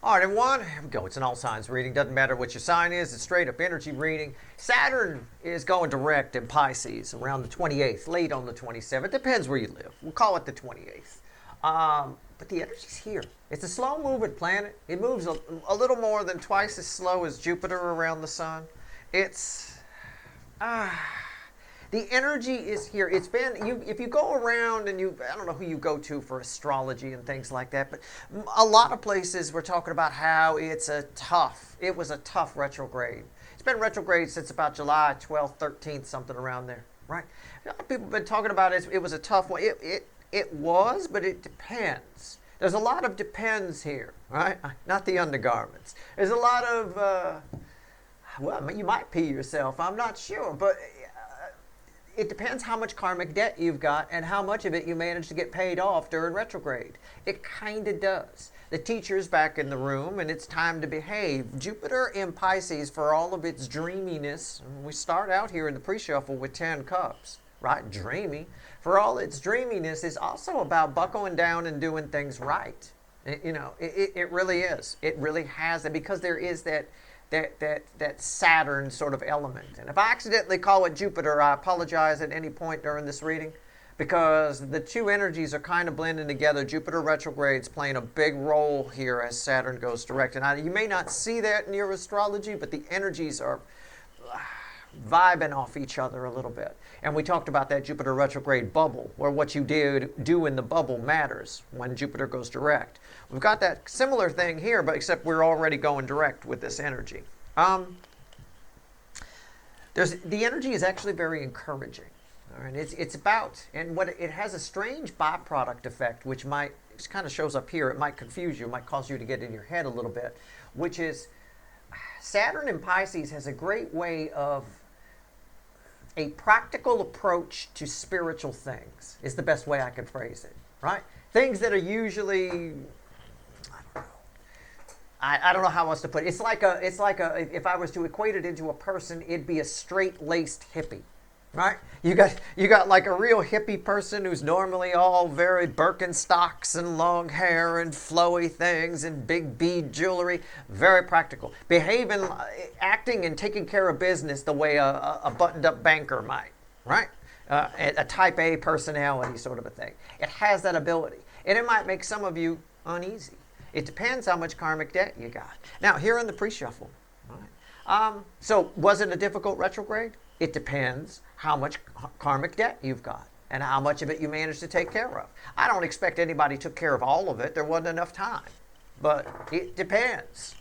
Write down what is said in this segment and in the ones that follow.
All right, everyone, here we go. It's an all signs reading. Doesn't matter what your sign is, it's straight up energy reading. Saturn is going direct in Pisces around the 28th, late on the 27th. Depends where you live. We'll call it the 28th. But the energy's here. It's a slow moving planet. It moves a little more than twice as slow as Jupiter around the sun. It's. The energy is here. It's been, if you go around and I don't know who you go to for astrology and things like that, but a lot of places we're talking about how it was a tough retrograde. It's been retrograde since about July 12th, 13th, something around there, right? A lot of people have been talking about it was a tough one. It was, but it depends. There's a lot of depends here, right? Not the undergarments. There's a lot of, well, you might pee yourself, I'm not sure, but it depends how much karmic debt you've got and how much of it you manage to get paid off during retrograde. It kind of does. The teacher's back in the room and it's time to behave. Jupiter in Pisces, for all of its dreaminess, we start out here in the pre-shuffle with 10 cups, right? Dreamy. For all its dreaminess, is also about buckling down and doing things right. It really is. It really has it, because there is that Saturn sort of element. And if I accidentally call it Jupiter, I apologize at any point during this reading, because the two energies are kind of blending together. Jupiter retrograde's playing a big role here as Saturn goes direct. And you may not see that in your astrology, but the energies are vibing off each other a little bit. And we talked about that Jupiter retrograde bubble, where what you do in the bubble matters when Jupiter goes direct. We've got that similar thing here, but except we're already going direct with this energy. The energy is actually very encouraging. All right, it's about, and what it has a strange byproduct effect, which it kind of shows up here. It might confuse you, it might cause you to get in your head a little bit, which is Saturn in Pisces has a great way of a practical approach to spiritual things, is the best way I could phrase it, right? Things that are usually, I don't know how else to put it. It's like if I was to equate it into a person, it'd be a straight-laced hippie, right? You got like a real hippie person who's normally all very Birkenstocks and long hair and flowy things and big bead jewelry, very practical, acting and taking care of business the way a buttoned-up banker might, right? A type A personality sort of a thing. It has that ability, and it might make some of you uneasy. It depends how much karmic debt you got. Now, here in the pre-shuffle, right? So was it a difficult retrograde? It depends how much karmic debt you've got and how much of it you managed to take care of. I don't expect anybody took care of all of it. There wasn't enough time, but it depends.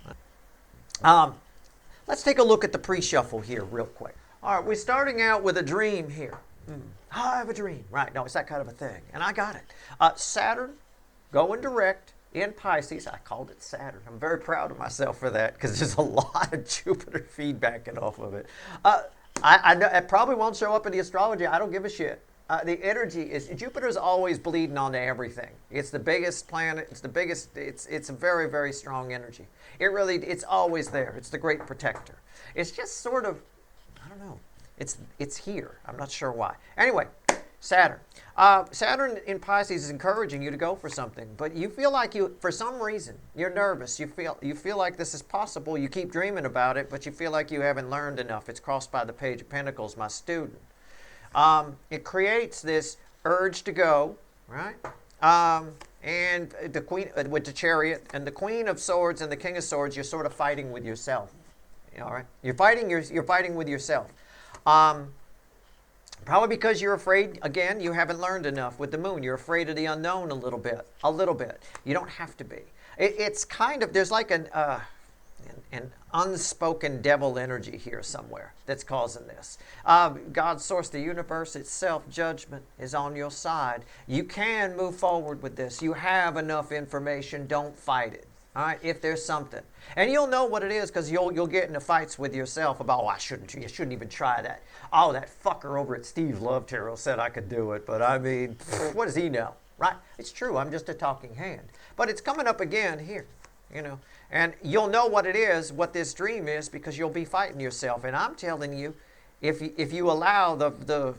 Let's take a look at the pre-shuffle here real quick. All right, we're starting out with a dream here. I have a dream. Right, no, it's that kind of a thing, and I got it. Saturn going direct in Pisces. I called it Saturn. I'm very proud of myself for that, because there's a lot of Jupiter feedbacking off of it. I know it probably won't show up in the astrology. I don't give a shit. The energy is, Jupiter's always bleeding onto everything. It's the biggest planet. It's the biggest. It's a very, very strong energy. It's always there. It's the great protector. It's just sort of, I don't know. It's here. I'm not sure why. Anyway, Saturn. Saturn in Pisces is encouraging you to go for something, but you feel like for some reason, you're nervous. You feel like this is possible. You keep dreaming about it, but you feel like you haven't learned enough. It's crossed by the Page of Pentacles, my student. It creates this urge to go, right? And the Queen with the Chariot and the Queen of Swords and the King of Swords, you're sort of fighting with yourself. All right, you're fighting with yourself. Probably because you're afraid, again, you haven't learned enough with the moon. You're afraid of the unknown a little bit. You don't have to be. It's kind of, there's like an unspoken devil energy here somewhere that's causing this. God's source, the universe itself, judgment is on your side. You can move forward with this. You have enough information. Don't fight it. All right, if there's something. And you'll know what it is, because you'll get into fights with yourself about, you shouldn't even try that. Oh, that fucker over at Steve Love Tarot said I could do it, but I mean, what does he know, right? It's true, I'm just a talking hand. But it's coming up again here, and you'll know what it is, what this dream is, because you'll be fighting yourself. And I'm telling you, if you allow the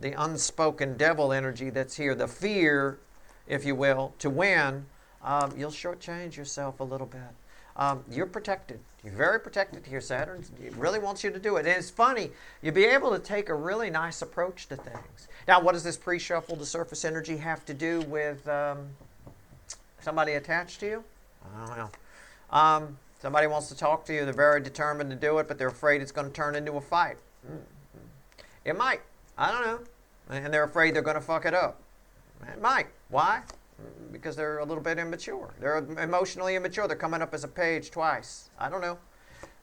unspoken devil energy that's here, the fear, if you will, to win, you'll shortchange yourself a little bit. You're protected. You're very protected here, Saturn. It really wants you to do it. And it's funny, you'll be able to take a really nice approach to things. Now, what does this pre-shuffle, the surface energy, have to do with somebody attached to you? I don't know. Somebody wants to talk to you. They're very determined to do it, but they're afraid it's going to turn into a fight. It might. I don't know. And they're afraid they're going to fuck it up. It might. Why? Because they're a little bit immature. They're emotionally immature. They're coming up as a page twice. I don't know.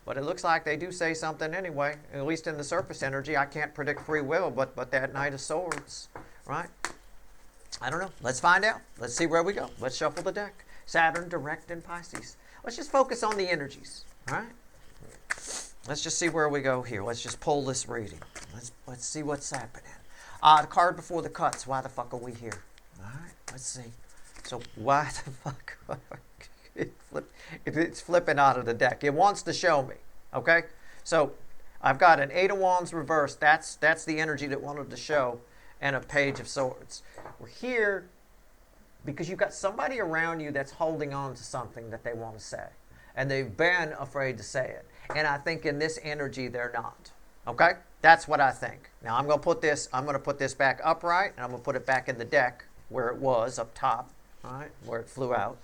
But it looks like they do say something anyway, at least in the surface energy. I can't predict free will, but that Knight of Swords, right? I don't know. Let's find out. Let's see where we go. Let's shuffle the deck. Saturn Direct in Pisces. Let's just focus on the energies, all right? Let's just see where we go here. Let's just pull this reading. Let's see what's happening. The card before the cuts. Why the fuck are we here? All right, let's see. So why the fuck? It's flipping out of the deck. It wants to show me, okay? So I've got an Eight of Wands reversed. That's the energy that wanted to show, and a Page of Swords. We're here because you've got somebody around you that's holding on to something that they want to say, and they've been afraid to say it. And I think in this energy they're not. Okay, that's what I think. Now I'm going to put this back upright, and I'm going to put it back in the deck where it was up top, all right, where it flew out,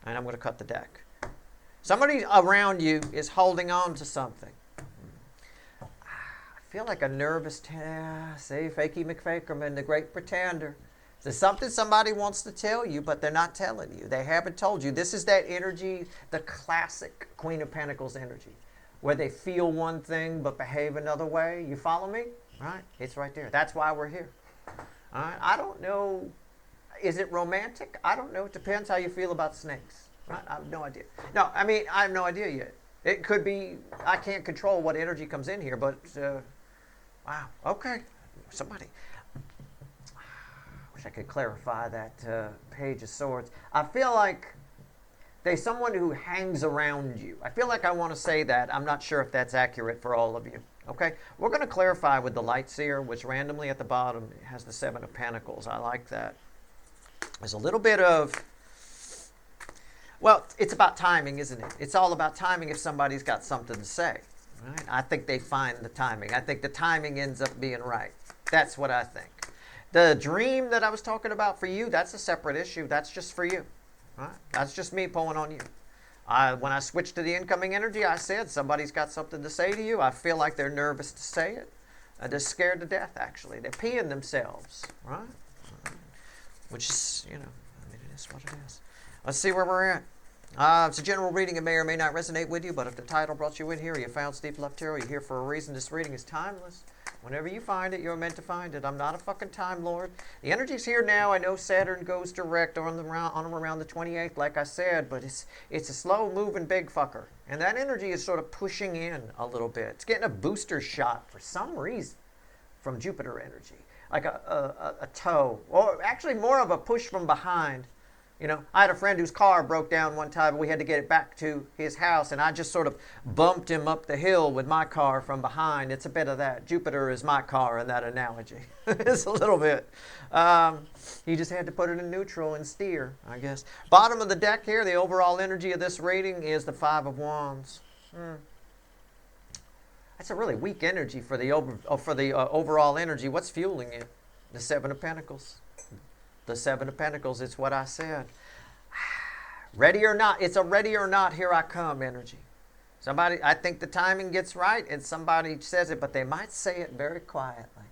and I'm going to cut the deck. Somebody around you is holding on to something. I feel like a nervous, say Fakey McFakerman, the great pretender. There's something somebody wants to tell you, but they're not telling you. They haven't told you. This is that energy, the classic Queen of Pentacles energy, where they feel one thing but behave another way. You follow me? Right? It's right there. That's why we're here. All right? I don't know. Is it romantic? I don't know. It depends how you feel about snakes. Right? I have no idea. No, I mean, I have no idea yet. It could be, I can't control what energy comes in here, but, wow. Okay. Somebody. I wish I could clarify that Page of Swords. I feel like there's someone who hangs around you. I feel like I want to say that. I'm not sure if that's accurate for all of you. Okay? We're going to clarify with the Light Seer, which randomly at the bottom has the Seven of Pentacles. I like that. There's a little bit of, well, it's about timing, isn't it? It's all about timing if somebody's got something to say. Right? I think they find the timing. I think the timing ends up being right. That's what I think. The dream that I was talking about for you, that's a separate issue. That's just for you. Right? That's just me pulling on you. When I switched to the incoming energy, I said somebody's got something to say to you. I feel like they're nervous to say it. They're scared to death, actually. They're peeing themselves. Right? Which is, you know, I mean, it is what it is. Let's see where we're at. It's a general reading. It may or may not resonate with you, but if the title brought you in here, or you found Steve Love Tarot, you're here for a reason. This reading is timeless. Whenever you find it, you're meant to find it. I'm not a fucking Time Lord. The energy's here now. I know Saturn goes direct on around the 28th, like I said, but it's a slow-moving big fucker. And that energy is sort of pushing in a little bit. It's getting a booster shot for some reason from Jupiter energy, like a toe, or actually more of a push from behind. You know, I had a friend whose car broke down one time, and we had to get it back to his house, and I just sort of bumped him up the hill with my car from behind. It's a bit of that. Jupiter is my car in that analogy. It's a little bit. He just had to put it in neutral and steer, I guess. Bottom of the deck here, the overall energy of this reading is the Five of Wands. That's a really weak energy for the overall energy. What's fueling it? The Seven of Pentacles. The Seven of Pentacles, it's what I said. Ready or not, it's a ready or not, here I come energy. Somebody, I think the timing gets right and somebody says it, but they might say it very quietly.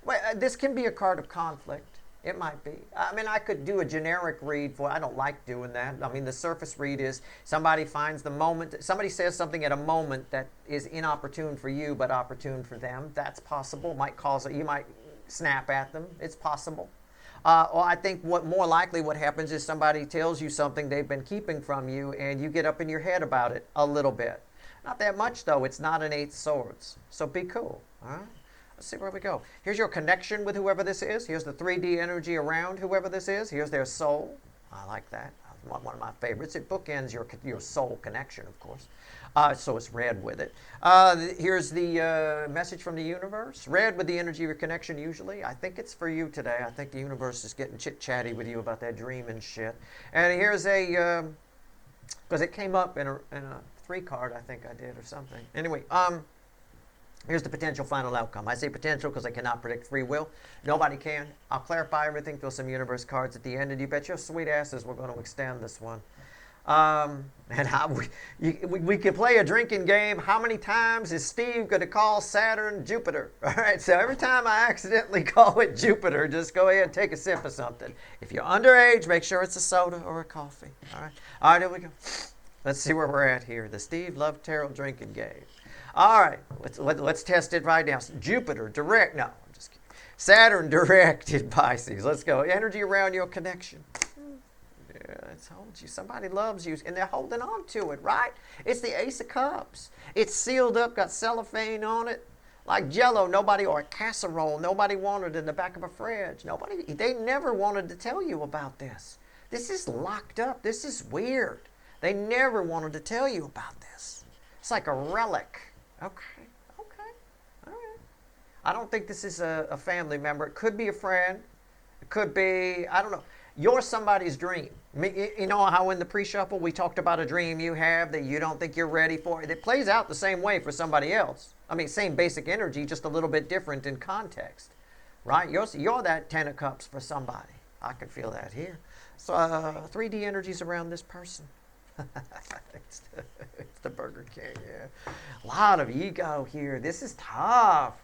Well, this can be a card of conflict. It might be. I mean, I could do a generic read for, I don't like doing that. I mean, the surface read is somebody finds the moment, somebody says something at a moment that is inopportune for you, but opportune for them. That's possible. Might cause it, you might snap at them. It's possible. Or I think what happens is somebody tells you something they've been keeping from you, and you get up in your head about it a little bit. Not that much, though. It's not an Eight of Swords. So be cool. All right? Let's see where we go. Here's your connection with whoever this is. Here's the 3D energy around whoever this is. Here's their soul. I like that. One of my favorites. It bookends your soul connection, of course. So it's red with it. Here's the message from the universe. Red with the energy of your connection usually. I think it's for you today. I think the universe is getting chit-chatty with you about that dream and shit. And here's a because it came up in a 3 card, I think I did, or something. Anyway, here's the potential final outcome. I say potential because I cannot predict free will. Nobody can. I'll clarify everything through some universe cards at the end, and you bet your sweet asses we're going to extend this one. And we could play a drinking game. How many times is Steve going to call Saturn Jupiter? All right, so every time I accidentally call it Jupiter, just go ahead and take a sip of something. If you're underage, make sure it's a soda or a coffee. All right, here we go. Let's see where we're at here. The Steve Love Tarot drinking game. All right, let's test it right now. Jupiter direct. No, I'm just kidding. Saturn direct in Pisces. Let's go. Energy around your connection. Yeah, I told you. Somebody loves you, and they're holding on to it, right? It's the Ace of Cups. It's sealed up, got cellophane on it, like Jell-O. Nobody, or a casserole. Nobody wanted in the back of a fridge. Nobody. They never wanted to tell you about this. This is locked up. This is weird. They never wanted to tell you about this. It's like a relic. Okay, all right. I don't think this is a family member. It could be a friend. It could be, I don't know. You're somebody's dream. You know how in the pre-shuffle we talked about a dream you have that you don't think you're ready for? It plays out the same way for somebody else. I mean, same basic energy, just a little bit different in context, right? You're that 10 of cups for somebody. I can feel that here. So 3D energies around this person. it's the Burger King, yeah. A lot of ego here. This is tough.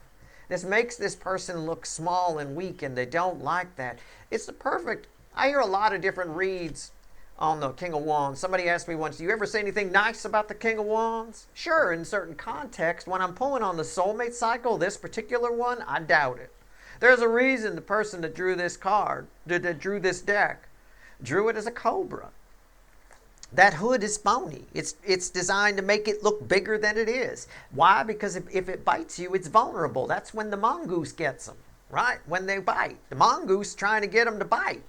This makes this person look small and weak, and they don't like that. It's the perfect... I hear a lot of different reads on the King of Wands. Somebody asked me once, do you ever say anything nice about the King of Wands? Sure, in certain context. When I'm pulling on the soulmate cycle, this particular one, I doubt it. There's a reason the person that drew this card, that drew this deck, drew it as a cobra. That hood is phony. It's designed to make it look bigger than it is. Why? Because if it bites you, it's vulnerable. That's when the mongoose gets them, right? When they bite. The mongoose trying to get them to bite.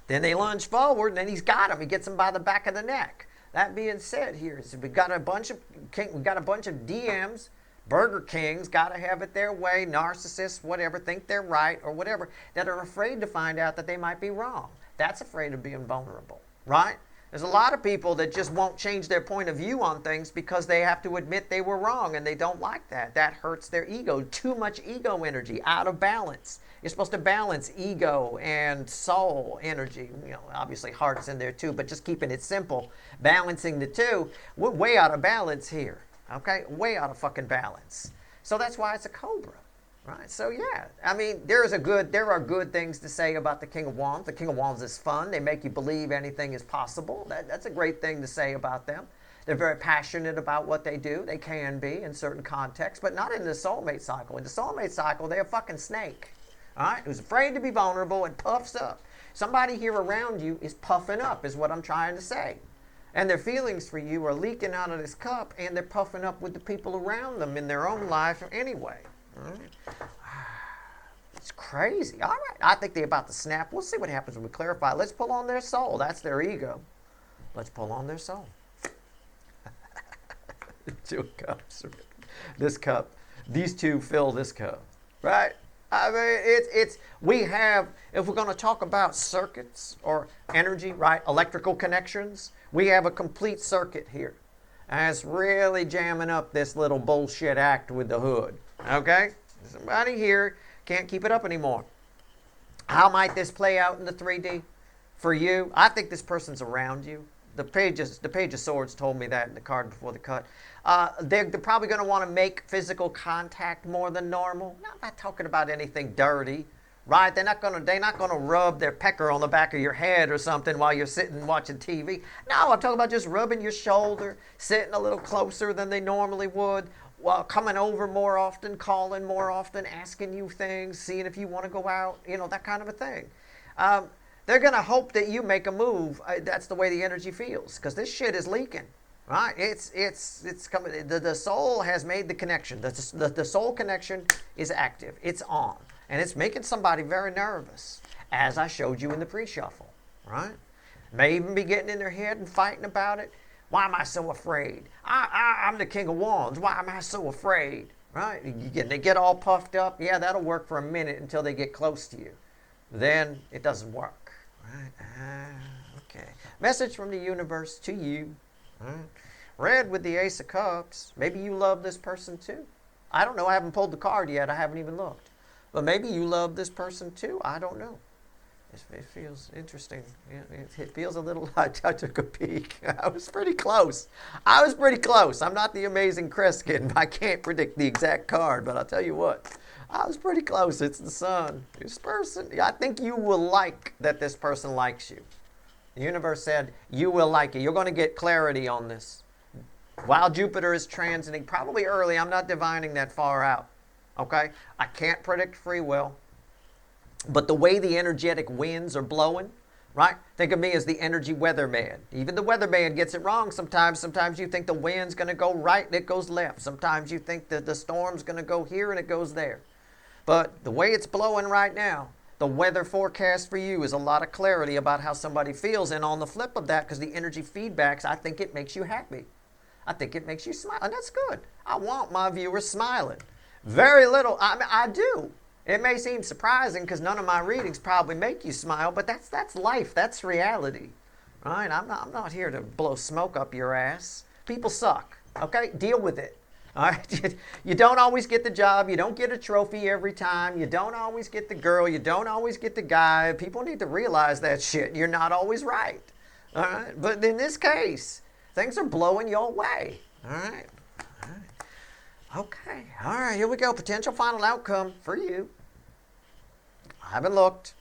Then they lunge forward, and then he's got him. He gets him by the back of the neck. That being said, here so we got a bunch of DMs, Burger Kings, got to have it their way, narcissists, whatever, think they're right or whatever, that are afraid to find out that they might be wrong. That's afraid of being vulnerable, right? There's a lot of people that just won't change their point of view on things because they have to admit they were wrong, and they don't like that. That hurts their ego. Too much ego energy, out of balance. You're supposed to balance ego and soul energy. You know, obviously heart's in there too, but just keeping it simple, balancing the two. We're way out of balance here, okay? Way out of fucking balance. So that's why it's a cobra, right? So yeah, I mean, there are good things to say about the King of Wands. The King of Wands is fun. They make you believe anything is possible. That's a great thing to say about them. They're very passionate about what they do. They can be in certain contexts, but not in the soulmate cycle. In the soulmate cycle, they're a fucking snake. All right, who's afraid to be vulnerable and puffs up. Somebody here around you is puffing up, is what I'm trying to say. And their feelings for you are leaking out of this cup, and they're puffing up with the people around them in their own life anyway. All right. It's crazy. All right, I think they're about to snap. We'll see what happens when we clarify. Let's pull on their soul. That's their ego. Let's pull on their soul. 2 cups. This cup. These two fill this cup. Right? I mean, we have, if we're going to talk about circuits or energy, right, electrical connections, we have a complete circuit here. And it's really jamming up this little bullshit act with the hood, okay? Somebody here can't keep it up anymore. How might this play out in the 3D for you? I think this person's around you. The Page of Swords told me that in the card before the cut. They're probably going to want to make physical contact more than normal. No, I'm not talking about anything dirty, right? They're not going to rub their pecker on the back of your head or something while you're sitting watching TV. No, I'm talking about just rubbing your shoulder, sitting a little closer than they normally would, while coming over more often, calling more often, asking you things, seeing if you want to go out, that kind of a thing. They're going to hope that you make a move. That's the way the energy feels, because this shit is leaking, right? It's coming. The soul has made the connection. The soul connection is active. It's on, and it's making somebody very nervous, as I showed you in the pre-shuffle, right? May even be getting in their head and fighting about it. Why am I so afraid? I'm the King of Wands. Why am I so afraid? Right? They get all puffed up. Yeah, that'll work for a minute until they get close to you. Then it doesn't work. Right? Okay. Message from the universe to you. All right. Red with the Ace of Cups. Maybe you love this person too. I don't know. I haven't pulled the card yet. I haven't even looked. But maybe you love this person too. I don't know. It feels interesting. It feels a little. I took a peek. I was pretty close. I'm not the amazing Kreskin. I can't predict the exact card, but I'll tell you what. I was pretty close. It's the Sun. This person, I think you will like that this person likes you. The universe said you will like it. You're going to get clarity on this. While Jupiter is transiting, probably early, I'm not divining that far out. Okay? I can't predict free will. But the way the energetic winds are blowing, right? Think of me as the energy weatherman. Even the weatherman gets it wrong sometimes. Sometimes you think the wind's going to go right and it goes left. Sometimes you think that the storm's going to go here and it goes there. But the way it's blowing right now, the weather forecast for you is a lot of clarity about how somebody feels. And on the flip of that, because the energy feedbacks, I think it makes you happy. I think it makes you smile. And that's good. I want my viewers smiling. Very little. I do. It may seem surprising because none of my readings probably make you smile, but that's life. That's reality. Right? I'm not here to blow smoke up your ass. People suck. Okay? Deal with it. All right? You don't always get the job. You don't get a trophy every time. You don't always get the girl. You don't always get the guy. People need to realize that shit. You're not always right. All right? But in this case, things are blowing your way. All right? All right. Okay. All right. Here we go. Potential final outcome for you. I haven't looked.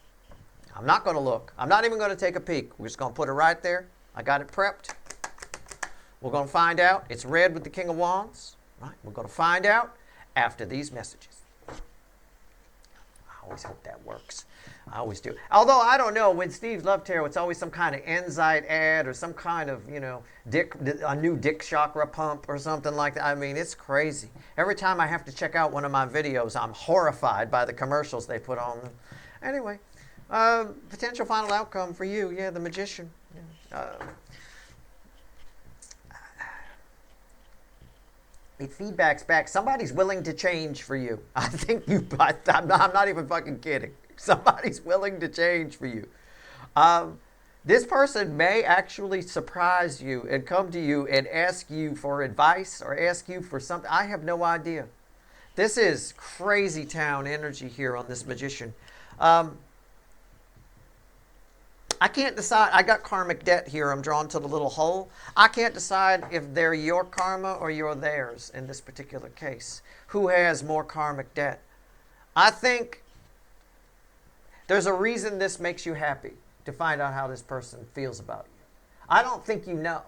I'm not going to look. I'm not even going to take a peek. We're just going to put it right there. I got it prepped. We're going to find out. It's red with the King of Wands. Right? We're going to find out after these messages. I always hope that works. I always do. Although, I don't know, when Steve's Love Tarot, it's always some kind of Enzyte ad or some kind of, a new dick chakra pump or something like that. I mean, it's crazy. Every time I have to check out one of my videos, I'm horrified by the commercials they put on them. Anyway, potential final outcome for you. Yeah, the Magician. It feedbacks back. Somebody's willing to change for you. I'm not even fucking kidding. Somebody's willing to change for you. This person may actually surprise you and come to you and ask you for advice or ask you for something. I have no idea. This is crazy town energy here on this Magician. I can't decide. I got karmic debt here. I'm drawn to the little hole. I can't decide if they're your karma or you're theirs in this particular case. Who has more karmic debt? I think there's a reason this makes you happy, to find out how this person feels about you. I don't think you know.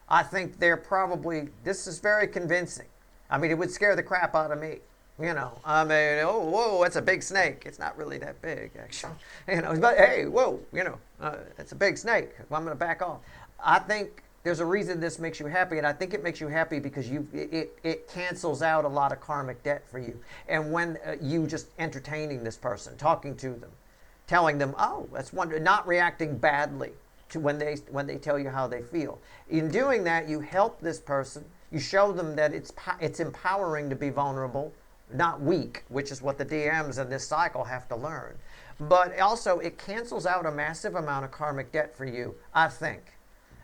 I think this is very convincing. I mean, it would scare the crap out of me. Oh, whoa, that's a big snake. It's not really that big, actually. But hey, whoa, it's a big snake. I'm going to back off. I think there's a reason this makes you happy, and I think it makes you happy because it cancels out a lot of karmic debt for you. And when you just entertaining this person, talking to them, telling them, oh, that's wonderful, not reacting badly to when they tell you how they feel. In doing that, you help this person. You show them that it's empowering to be vulnerable, not weak, which is what the DMs in this cycle have to learn. But also, it cancels out a massive amount of karmic debt for you, I think.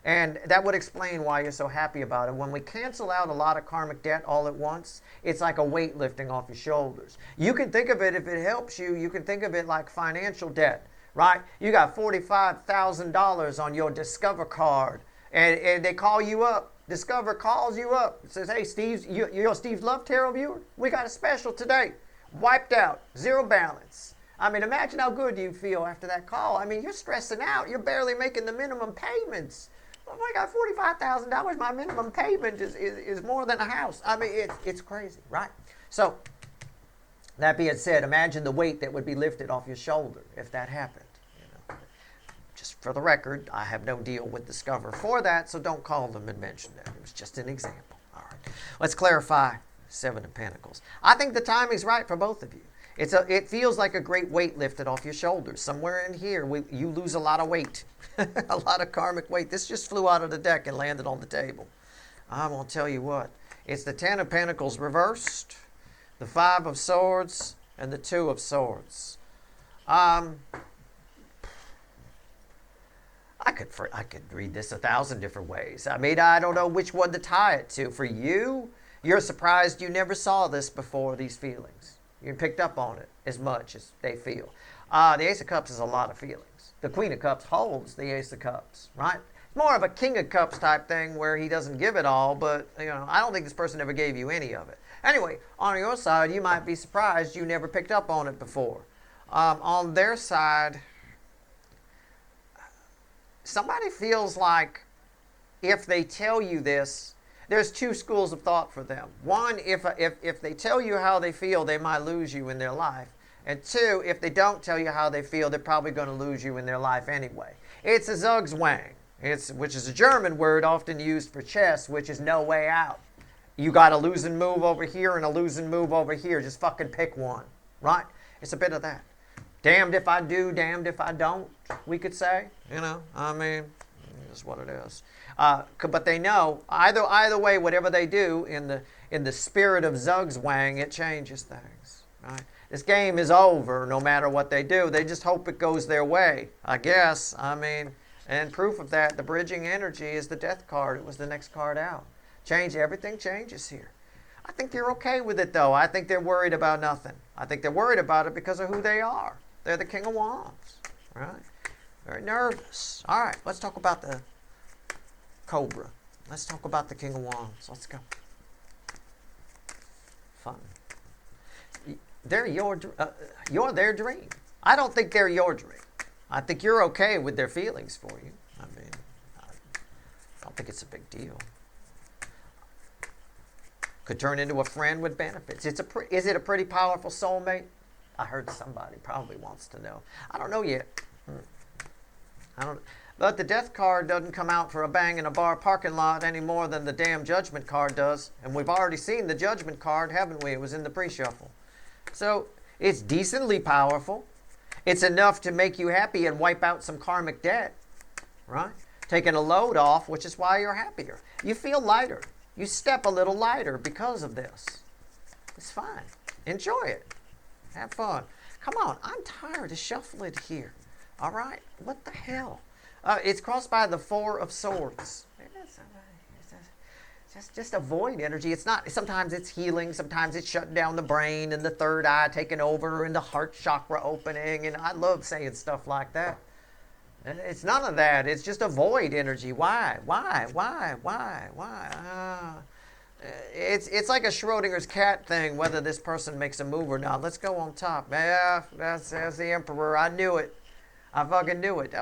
And that would explain why you're so happy about it. When we cancel out a lot of karmic debt all at once, it's like a weight lifting off your shoulders. You can think of it, if it helps you, you can think of it like financial debt, right? You got $45,000 on your Discover card, and they call you up. Discover calls you up, says, hey, Steve, you're Steve's Love Tarot viewer? We got a special today. Wiped out, zero balance. I mean, imagine how good you feel after that call. I mean, you're stressing out. You're barely making the minimum payments. Oh, I got $45,000. My minimum payment is more than a house. I mean, it's crazy, right? So, that being said, imagine the weight that would be lifted off your shoulder if that happened. Just for the record, I have no deal with Discover for that, so don't call them and mention that. It was just an example. All right. Let's clarify Seven of Pentacles. I think the timing's right for both of you. It feels like a great weight lifted off your shoulders. Somewhere in here, you lose a lot of weight, a lot of karmic weight. This just flew out of the deck and landed on the table. I'm going to tell you what. It's the Ten of Pentacles reversed, the Five of Swords, and the Two of Swords. I could read this 1,000 different ways. I mean, I don't know which one to tie it to. For you, you're surprised you never saw this before, these feelings. You picked up on it as much as they feel. The Ace of Cups is a lot of feelings. The Queen of Cups holds the Ace of Cups, right? It's more of a King of Cups type thing where he doesn't give it all, but I don't think this person ever gave you any of it. Anyway, on your side, you might be surprised you never picked up on it before. On their side, somebody feels like if they tell you this, there's two schools of thought for them. One, if they tell you how they feel, they might lose you in their life. And two, if they don't tell you how they feel, they're probably going to lose you in their life anyway. It's a Zugzwang, which is a German word often used for chess, which is no way out. You got a losing move over here and a losing move over here. Just fucking pick one, right? It's a bit of that. Damned if I do, damned if I don't, we could say. I mean, it's what it is. But they know either way, whatever they do, in the spirit of Zugzwang, it changes things, right? This game is over no matter what they do. They just hope it goes their way, I guess. I mean, and proof of that, the bridging energy is the Death card. It was the next card out. Everything changes here. I think they're okay with it, though. I think they're worried about nothing. I think they're worried about it because of who they are. They're the King of Wands, right? Very nervous. All right, let's talk about the Cobra. Let's talk about the King of Wands. Let's go. Fun. You're their dream. I don't think they're your dream. I think you're okay with their feelings for you. I mean, I don't think it's a big deal. Could turn into a friend with benefits. Is it a pretty powerful soulmate? I heard somebody probably wants to know. I don't know yet. I don't. But the Death card doesn't come out for a bang in a bar parking lot any more than the damn Judgment card does. And we've already seen the Judgment card, haven't we? It was in the pre-shuffle. So it's decently powerful. It's enough to make you happy and wipe out some karmic debt, right? Taking a load off, which is why you're happier. You feel lighter. You step a little lighter because of this. It's fine. Enjoy it. Have fun. Come on. I'm tired of shuffling here. All right? What the hell? It's crossed by the Four of Swords. Just avoid energy. It's not. Sometimes it's healing. Sometimes it's shutting down the brain and the third eye taking over and the heart chakra opening. And I love saying stuff like that. It's none of that. It's just avoid energy. Why? It's like a Schrodinger's cat thing, whether this person makes a move or not. Let's go on top. Yeah, that's the Emperor. I knew it. I fucking knew it.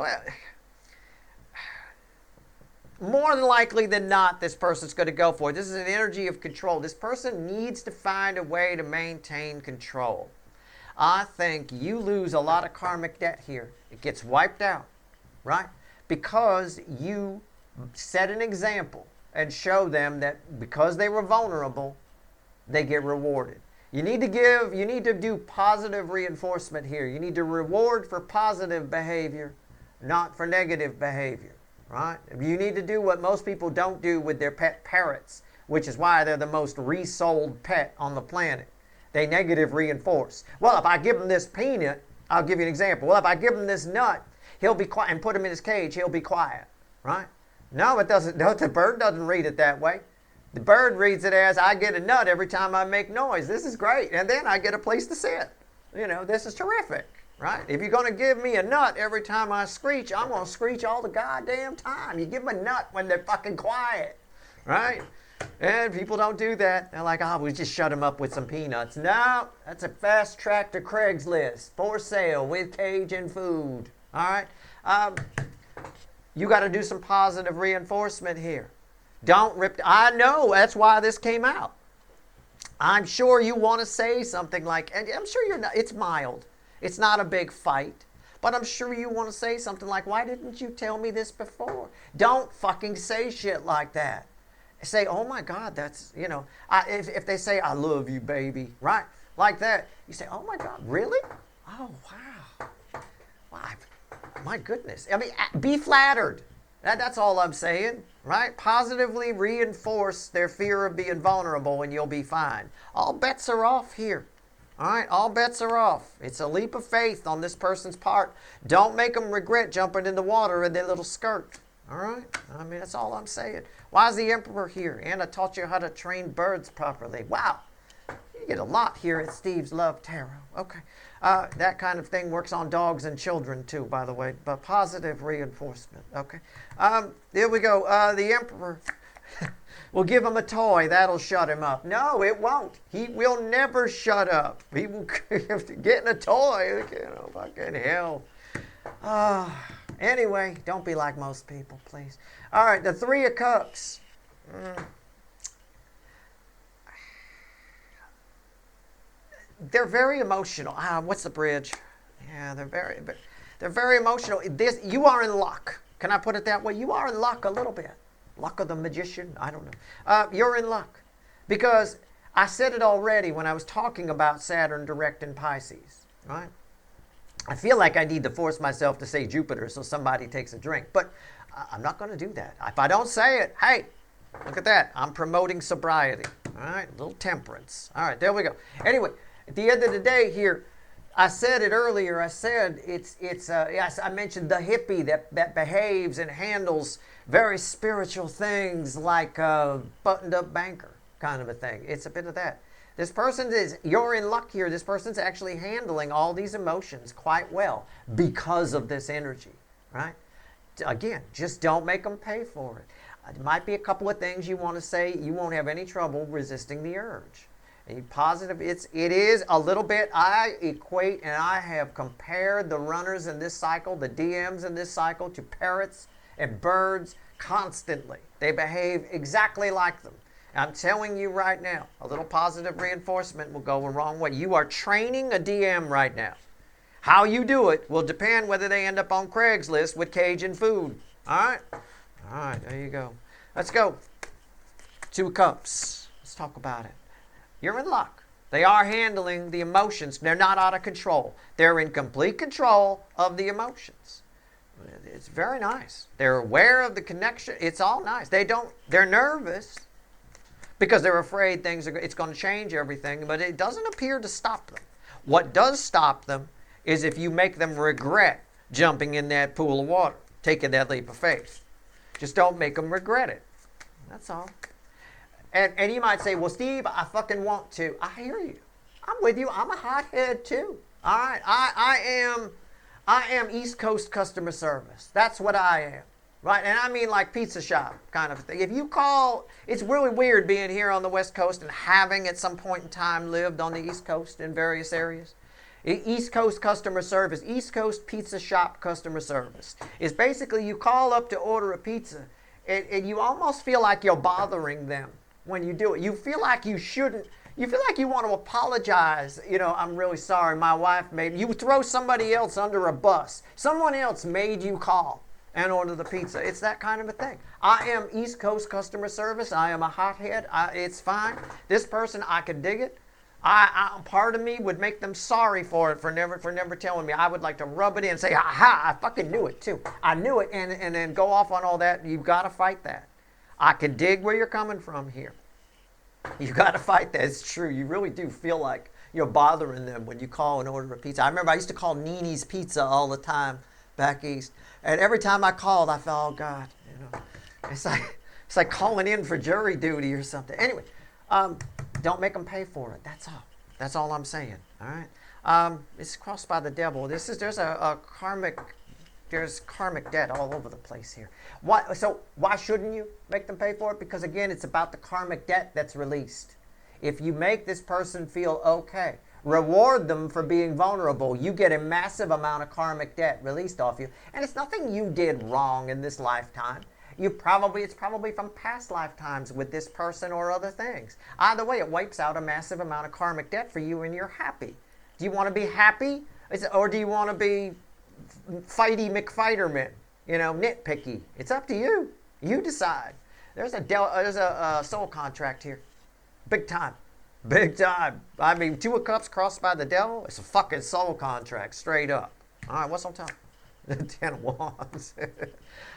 More than likely than not, this person's going to go for it. This is an energy of control. This person needs to find a way to maintain control. I think you lose a lot of karmic debt here. It gets wiped out, right? Because you set an example and show them that because they were vulnerable, they get rewarded. You need to do positive reinforcement here. You need to reward for positive behavior, not for negative behavior. Right? You need to do what most people don't do with their pet parrots, which is why they're the most resold pet on the planet. They negative reinforce. Well, if I give him this peanut, I'll give you an example. Well, if I give him this nut, he'll be quiet, and put him in his cage, he'll be quiet. Right? No, it doesn't. No, the bird doesn't read it that way. The bird reads it as I get a nut every time I make noise. This is great. And then I get a place to sit. This is terrific. Right? If you're going to give me a nut every time I screech, I'm going to screech all the goddamn time. You give them a nut when they're fucking quiet. Right? And people don't do that. They're like, we just shut them up with some peanuts. No, that's a fast track to Craigslist. For sale with cage and food. All right? You got to do some positive reinforcement here. Don't rip. I know. That's why this came out. I'm sure you want to say something like, and I'm sure you're not. It's mild. It's not a big fight. But I'm sure you want to say something like, why didn't you tell me this before? Don't fucking say shit like that. Say, oh my God, that's, if they say, I love you, baby, right? Like that. You say, oh my God, really? Oh, wow. My goodness. I mean, be flattered. That's all I'm saying, right? Positively reinforce their fear of being vulnerable and you'll be fine. All bets are off here. All right, all bets are off. It's a leap of faith on this person's part. Don't make them regret jumping in the water in their little skirt. All right? I mean, that's all I'm saying. Why is the Emperor here? And I taught you how to train birds properly. Wow. You get a lot here at Steve's Love Tarot. Okay. That kind of thing works on dogs and children too, by the way. But positive reinforcement. Okay. Here we go. The Emperor. We'll give him a toy. That'll shut him up. No, it won't. He will never shut up. He will getting a toy. You know, fucking hell. Anyway, don't be like most people, please. All right, the Three of Cups. They're very emotional. What's the bridge? Yeah, they're very emotional. You are in luck. Can I put it that way? You are in luck a little bit. Luck of the magician? I don't know. You're in luck. Because I said it already when I was talking about Saturn Direct in Pisces. Right? I feel like I need to force myself to say Jupiter so somebody takes a drink. But I'm not going to do that. If I don't say it, hey, look at that. I'm promoting sobriety. All right? A little temperance. All right, there we go. Anyway, at the end of the day here, I said it earlier. I said yes, I mentioned the hippie that behaves and handles very spiritual things like a buttoned-up banker kind of a thing. It's a bit of that. This person you're in luck here. This person's actually handling all these emotions quite well because of this energy, right? Again, just don't make them pay for it. It might be a couple of things you want to say. You won't have any trouble resisting the urge. Positive, it is a little bit, I equate and I have compared the runners in this cycle, the DMs in this cycle, to parrots and birds constantly. They behave exactly like them. I'm telling you right now, a little positive reinforcement will go the wrong way. You are training a DM right now. How you do it will depend whether they end up on Craigslist with Cajun food. All right? All right, there you go. Let's go. Two of Cups. Let's talk about it. You're in luck. They are handling the emotions. They're not out of control. They're in complete control of the emotions. It's very nice. They're aware of the connection. It's all nice. They're nervous because they're afraid it's going to change everything, but it doesn't appear to stop them. What does stop them is if you make them regret jumping in that pool of water, taking that leap of faith. Just don't make them regret it. That's all. And you might say, well, Steve, I fucking want to. I hear you. I'm with you. I'm a hothead too. All right. I am East Coast customer service. That's what I am. Right? And I mean like pizza shop kind of thing. If you call, it's really weird being here on the West Coast and having at some point in time lived on the East Coast in various areas. East Coast customer service, East Coast pizza shop customer service is basically you call up to order a pizza and you almost feel like you're bothering them when you do it. You feel like you shouldn't. You feel like you want to apologize. You know, I'm really sorry. My wife made you throw somebody else under a bus. Someone else made you call and order the pizza. It's that kind of a thing. I am East Coast customer service. I am a hothead. It's fine. This person, I could dig it. Part of me would make them sorry for it for never telling me. I would like to rub it in and say, aha, I fucking knew it too. I knew it, and then go off on all that. You've got to fight that. I can dig where you're coming from here. You've got to fight that. It's true. You really do feel like you're bothering them when you call and order a pizza. I remember I used to call Nini's Pizza all the time back east. And every time I called, I felt, oh, God, you know, it's like calling in for jury duty or something. Anyway, don't make them pay for it. That's all. That's all I'm saying. All right. It's crossed by the devil. There's karmic debt all over the place here. So why shouldn't you make them pay for it? Because again, it's about the karmic debt that's released. If you make this person feel okay, reward them for being vulnerable, you get a massive amount of karmic debt released off you. And it's nothing you did wrong in this lifetime. It's probably from past lifetimes with this person or other things. Either way, it wipes out a massive amount of karmic debt for you and you're happy. Do you want to be happy? Or do you want to be fighty McFighterman, you know, nitpicky? It's up to you. You decide. There's a soul contract here. Big time. Big time. I mean, Two of Cups crossed by the devil. It's a fucking soul contract, straight up. All right, what's on top? The 10 of Wands.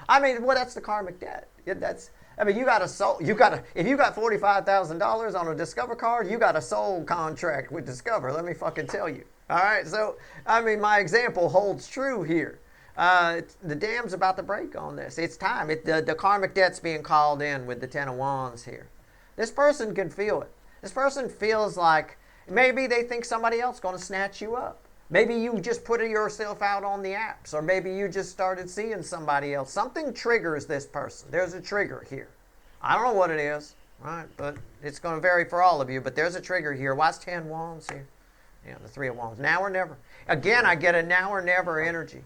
I mean, well, that's the karmic debt. That's I mean, you got a soul. If you got $45,000 on a Discover card, you got a soul contract with Discover. Let me fucking tell you. All right. So, I mean, my example holds true here. The dam's about to break on this. It's time. The karmic debt's being called in with the Ten of Wands here. This person can feel it. This person feels like maybe they think somebody else is going to snatch you up. Maybe you just put yourself out on the apps, or maybe you just started seeing somebody else. Something triggers this person. There's a trigger here. I don't know what it is, right? But it's going to vary for all of you. But there's a trigger here. Why's 10 Wands here? Yeah, the 3 of Wands. Now or never. Again, I get a now or never energy,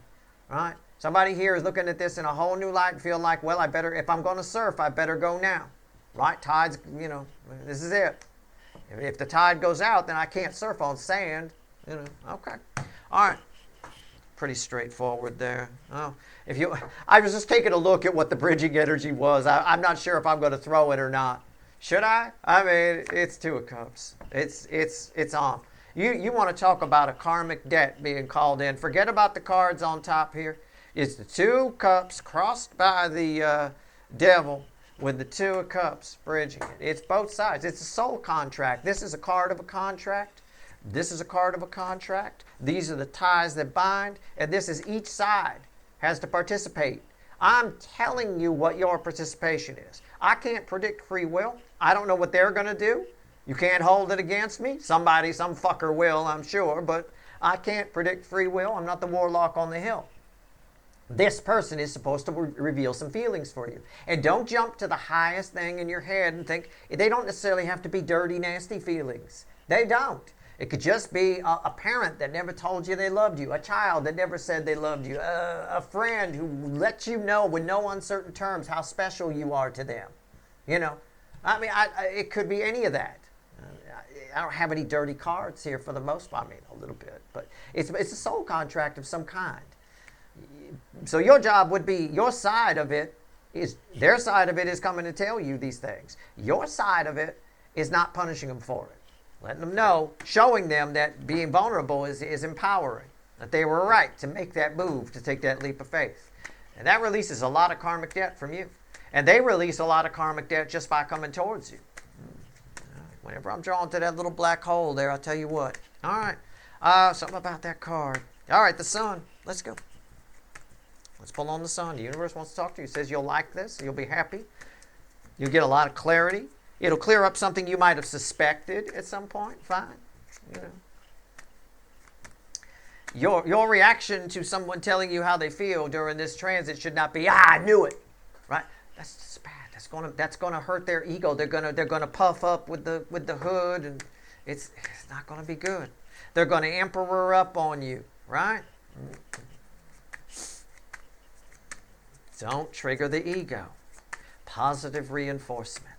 right? Somebody here is looking at this in a whole new light and feel like, well, I better, if I'm going to surf, I better go now, right? Tides, you know, this is it. If the tide goes out, then I can't surf on sand. You know, okay. All right. Pretty straightforward there. Oh, I was just taking a look at what the bridging energy was. I'm not sure if I'm going to throw it or not. Should I? I mean, it's 2 of Cups. It's on. You want to talk about a karmic debt being called in. Forget about the cards on top here. It's the 2 Cups crossed by the devil with the 2 of Cups bridging it. It's both sides. It's a soul contract. This is a card of a contract. This is a card of a contract. These are the ties that bind. And this is each side has to participate. I'm telling you what your participation is. I can't predict free will. I don't know what they're going to do. You can't hold it against me. Some fucker will, I'm sure. But I can't predict free will. I'm not the warlock on the hill. This person is supposed to reveal some feelings for you. And don't jump to the highest thing in your head and think, they don't necessarily have to be dirty, nasty feelings. They don't. It could just be a parent that never told you they loved you, a child that never said they loved you, a friend who lets you know with no uncertain terms how special you are to them. You know, I mean, it could be any of that. I don't have any dirty cards here for the most part. I mean, a little bit, but it's a soul contract of some kind. So your job would be, your side of it is, their side of it is coming to tell you these things. Your side of it is not punishing them for it. Letting them know, showing them that being vulnerable is empowering, that they were right to make that move, to take that leap of faith. And that releases a lot of karmic debt from you. And they release a lot of karmic debt just by coming towards you. Whenever I'm drawn to that little black hole there, I'll tell you what. All right. Something about that card. All right, the sun. Let's go. Let's pull on the sun. The universe wants to talk to you. It says you'll like this. You'll be happy. You'll get a lot of clarity. It'll clear up something you might have suspected at some point. Fine. You know. Your reaction to someone telling you how they feel during this transit should not be, I knew it. Right? That's just bad. That's gonna hurt their ego. They're gonna puff up with the hood, and it's not gonna be good. They're gonna emperor up on you, right? Don't trigger the ego. Positive reinforcement.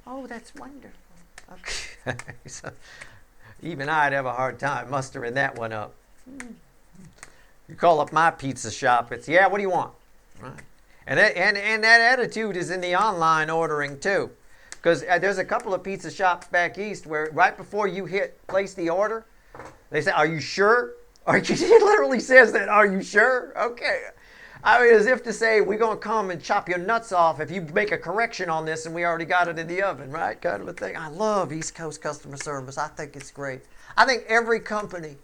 Oh, that's wonderful. Okay. So, even I'd have a hard time mustering that one up. You call up my pizza shop, it's, yeah, what do you want? Right. And that attitude is in the online ordering too. Because there's a couple of pizza shops back east where right before you place the order, they say, are you sure? It literally says that, are you sure? Okay. I mean, as if to say, we're going to come and chop your nuts off if you make a correction on this and we already got it in the oven, right? Kind of a thing. I love East Coast customer service. I think it's great. I think every company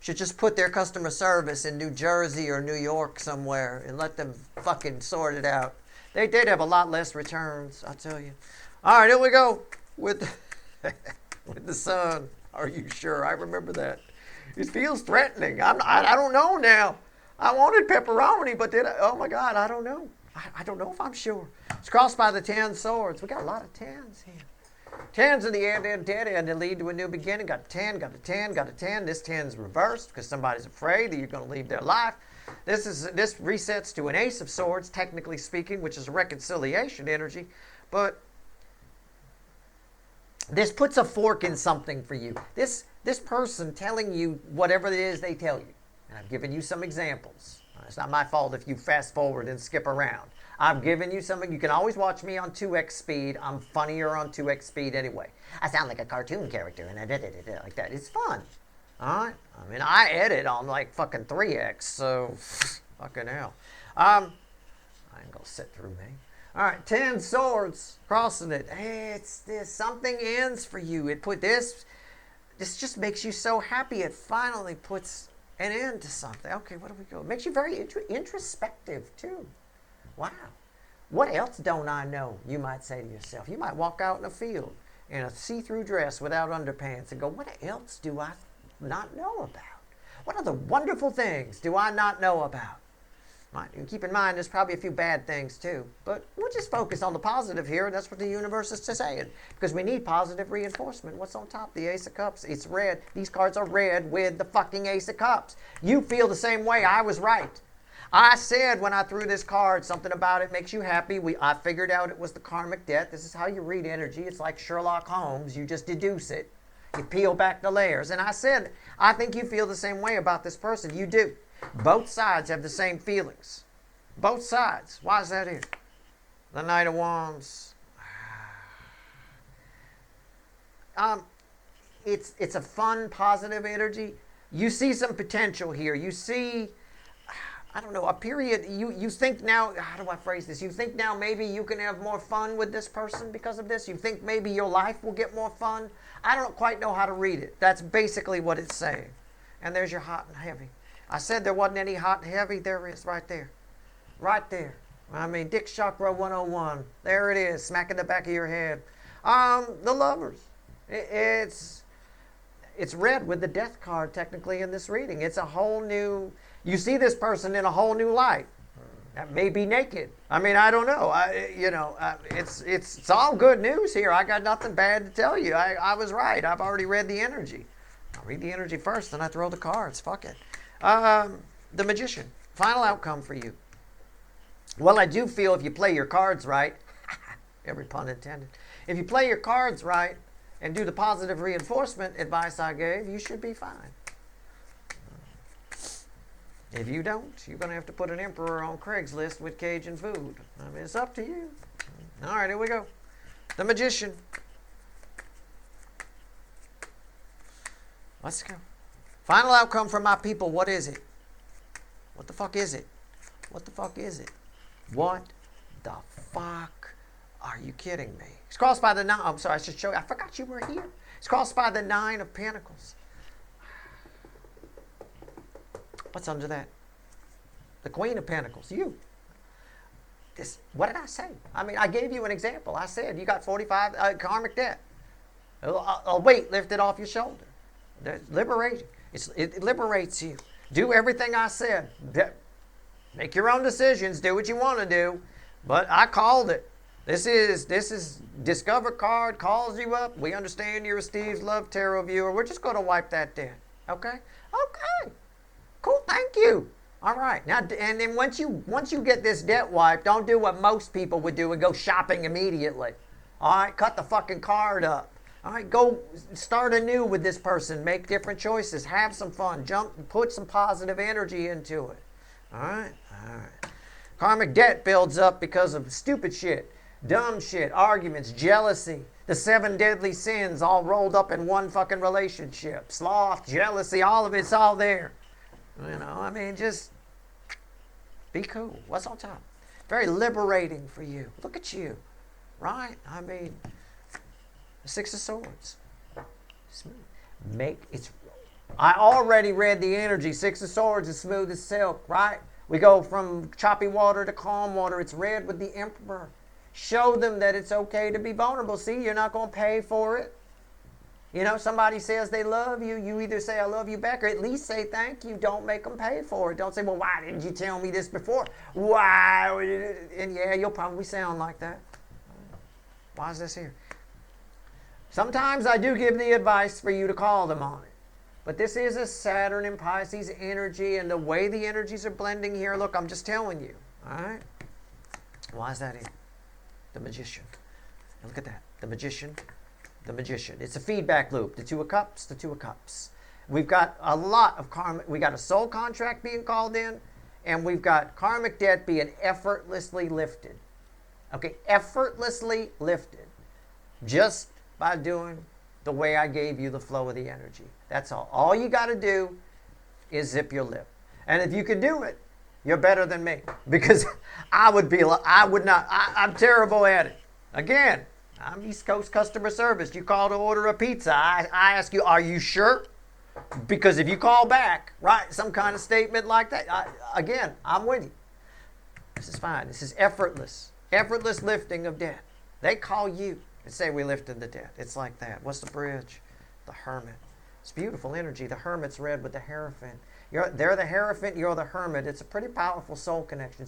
should just put their customer service in New Jersey or New York somewhere and let them fucking sort it out. They'd have a lot less returns, I'll tell you. All right, here we go with the sun. Are you sure? I remember that. It feels threatening. I don't know now. I wanted pepperoni, but oh my God, I don't know. I don't know if I'm sure. It's crossed by the 10 swords. We got a lot of 10s here. 10s in the end, dead end, and lead to a new beginning. Got a 10, got a 10, got a 10. This 10's reversed because somebody's afraid that you're going to leave their life. This resets to an ace of swords, technically speaking, which is a reconciliation energy. But this puts a fork in something for you. This person telling you whatever it is they tell you. And I've given you some examples. It's not my fault if you fast forward and skip around. I've given you something. You can always watch me on 2x speed. I'm funnier on 2x speed anyway. I sound like a cartoon character and I did it like that. It's fun. All right? I mean, I edit on like fucking 3x, so fucking hell. I ain't gonna sit through me. All right, 10 swords, crossing it. Hey, it's this. Something ends for you. It put this. This just makes you so happy. It finally puts an end to something. Okay, what do we go? It makes you very introspective, too. Wow. What else don't I know? You might say to yourself. You might walk out in a field in a see-through dress without underpants and go, what else do I not know about? What other wonderful things do I not know about? Right. And keep in mind, there's probably a few bad things too. But we'll just focus on the positive here. That's what the universe is saying. Because we need positive reinforcement. What's on top? The Ace of Cups. It's red. These cards are red with the fucking Ace of Cups. You feel the same way. I was right. I said when I threw this card, something about it makes you happy. I figured out it was the karmic debt. This is how you read energy. It's like Sherlock Holmes. You just deduce it. You peel back the layers. And I said, I think you feel the same way about this person. You do. Both sides have the same feelings. Both sides. Why is that here? The Knight of Wands. It's a fun, positive energy. You see some potential here. You see, I don't know, a period. You think now, how do I phrase this? You think now maybe you can have more fun with this person because of this? You think maybe your life will get more fun? I don't quite know how to read it. That's basically what it's saying. And there's your hot and heavy. I said there wasn't any hot and heavy. There it is right there. Right there. I mean, Dick Chakra 101. There it is, smack in the back of your head. The Lovers. It's red with the Death card technically in this reading. It's a whole new, you see this person in a whole new light. That may be naked. I mean, I don't know. It's all good news here. I got nothing bad to tell you. I was right. I've already read the energy. I'll read the energy first, then I throw the cards. Fuck it. The Magician. Final outcome for you. Well, I do feel if you play your cards right, every pun intended, if you play your cards right and do the positive reinforcement advice I gave, you should be fine. If you don't, you're going to have to put an emperor on Craigslist with Cajun food. I mean, it's up to you. All right, here we go. The Magician. Let's go. Final outcome for my people, what is it? What the fuck is it? What the fuck is it? What the fuck are you kidding me? It's crossed by the 9. I'm sorry, I should show you. I forgot you were here. It's crossed by the 9 of Pentacles. What's under that? The Queen of Pentacles. You. What did I say? I mean, I gave you an example. I said you got 45 karmic debt. A weight lifted off your shoulder. Liberating. It liberates you. Do everything I said. Make your own decisions. Do what you want to do. But I called it. This is Discover card calls you up. We understand you're a Steve's Love Tarot viewer. We're just going to wipe that debt. Okay? Okay. Cool. Thank you. All right. Now, and then once you get this debt wiped, don't do what most people would do and go shopping immediately. All right? Cut the fucking card up. All right, go start anew with this person. Make different choices. Have some fun. Put some positive energy into it. All right? All right. Karmic debt builds up because of stupid shit, dumb shit, arguments, jealousy, the 7 deadly sins all rolled up in one fucking relationship. Sloth, jealousy, all of it's all there. You know, I mean, just be cool. What's on top? Very liberating for you. Look at you. Right? I mean, the 6 of Swords. Smooth. I already read the energy. 6 of Swords is smooth as silk, right? We go from choppy water to calm water. It's red with the Emperor. Show them that it's okay to be vulnerable. See, you're not going to pay for it. You know, somebody says they love you. You either say I love you back or at least say thank you. Don't make them pay for it. Don't say, well, why didn't you tell me this before? Why? And yeah, you'll probably sound like that. Why is this here? Sometimes I do give the advice for you to call them on it. But this is a Saturn and Pisces energy, and the way the energies are blending here, look, I'm just telling you. All right? Why is that here? The Magician. Now look at that. The Magician. The Magician. It's a feedback loop. The 2 of Cups, the 2 of Cups. We've got a lot of karmic. We got a soul contract being called in, and we've got karmic debt being effortlessly lifted. Okay? Effortlessly lifted. Just by doing the way I gave you the flow of the energy. That's all. All you got to do is zip your lip. And if you can do it, You're better than me. Because I'm terrible at it. Again, I'm East Coast customer service. You call to order a pizza. I ask you, are you sure? Because if you call back, right, some kind of statement like that, I'm with you. This is fine. This is effortless. Effortless lifting of debt. They call you and say, we lifted the debt. It's like that. What's the bridge? The hermit. It's beautiful energy. The hermit's red with the Hierophant. They're the Hierophant, you're the hermit. It's a pretty powerful soul connection.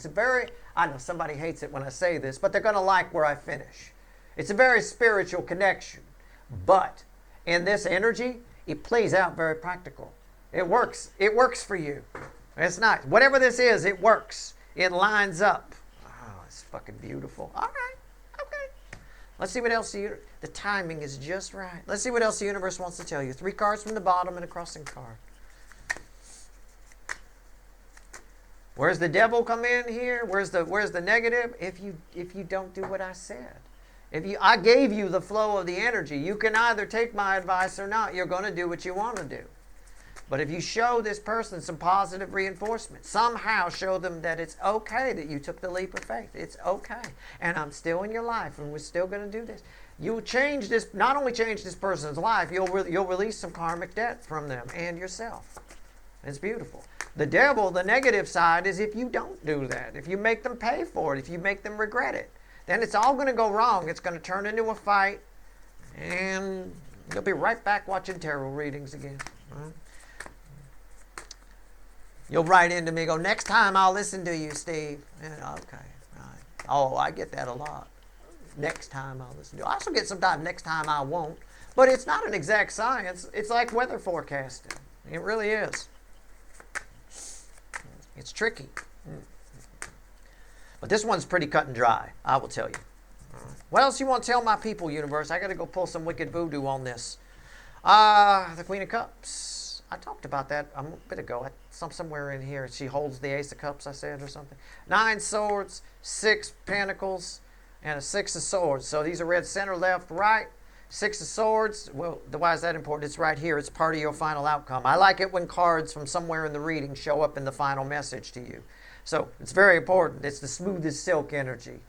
I know somebody hates it when I say this, but they're going to like where I finish. It's a very spiritual connection. But in this energy, it plays out very practical. It works. It works for you. It's nice. Whatever this is, it works. It lines up. Oh, it's fucking beautiful. All right. Okay. Let's see what else the timing is just right. Let's see what else the universe wants to tell you. 3 cards from the bottom and a crossing card. Where's the devil come in here? Where's the negative? If you don't do what I said. I gave you the flow of the energy. You can either take my advice or not. You're going to do what you want to do. But if you show this person some positive reinforcement, somehow show them that it's okay that you took the leap of faith. It's okay. And I'm still in your life and we're still going to do this. You'll change this, not only change this person's life, you'll release some karmic debt from them and yourself. It's beautiful. The devil, the negative side, is if you don't do that. If you make them pay for it. If you make them regret it. Then it's all going to go wrong. It's going to turn into a fight. And you'll be right back watching tarot readings again. Right? You'll write into me, go, next time I'll listen to you, Steve. Yeah, okay. Right. Oh, I get that a lot. Next time I'll listen to you. I also get sometimes next time I won't. But it's not an exact science. It's like weather forecasting. It really is. It's tricky. But this one's pretty cut and dry, I will tell you. What else you want to tell my people, universe? I got to go pull some wicked voodoo on this. The Queen of Cups. I talked about that a bit ago. Somewhere in here. She holds the Ace of Cups, I said, or something. 9 swords, 6 pentacles, and a 6 of swords. So these are read center, left, right. 6 of swords. Well, why is that important? It's right here. It's part of your final outcome. I like it when cards from somewhere in the reading show up in the final message to you. So it's very important. It's the smooth as silk energy.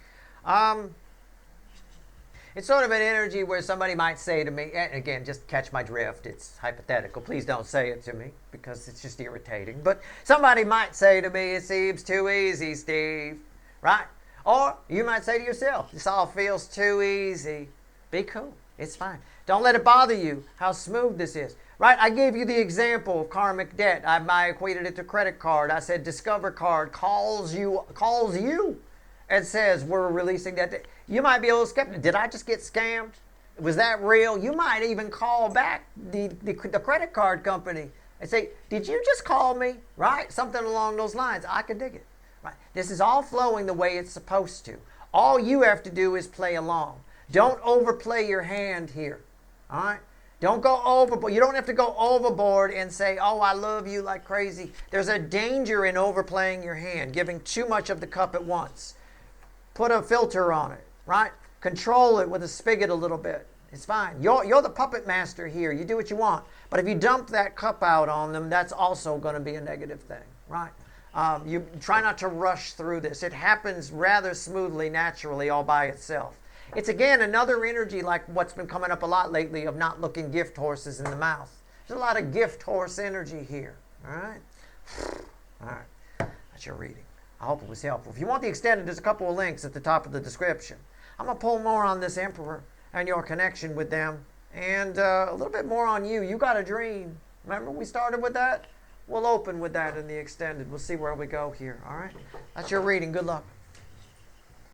It's sort of an energy where somebody might say to me, and again, just catch my drift. It's hypothetical. Please don't say it to me because it's just irritating. But somebody might say to me, it seems too easy, Steve. Right? Or you might say to yourself, this all feels too easy. Be cool. It's fine. Don't let it bother you how smooth this is. Right? I gave you the example of karmic debt. I equated it to credit card. I said Discover card calls you and says we're releasing that debt. You might be a little skeptical. Did I just get scammed? Was that real? You might even call back the credit card company and say, did you just call me? Right? Something along those lines. I could dig it. Right? This is all flowing the way it's supposed to. All you have to do is play along. Don't overplay your hand here. All right? Don't go overboard. You don't have to go overboard and say, oh, I love you like crazy. There's a danger in overplaying your hand, giving too much of the cup at once. Put a filter on it, right? Control it with a spigot a little bit. It's fine. You're the puppet master here. You do what you want. But if you dump that cup out on them, that's also going to be a negative thing, right? You try not to rush through this. It happens rather smoothly, naturally, all by itself. It's, again, another energy like what's been coming up a lot lately of not looking gift horses in the mouth. There's a lot of gift horse energy here. All right? All right. That's your reading. I hope it was helpful. If you want the extended, there's a couple of links at the top of the description. I'm going to pull more on this Emperor and your connection with them and a little bit more on you. You got a dream. Remember we started with that? We'll open with that in the extended. We'll see where we go here. All right? That's your reading. Good luck.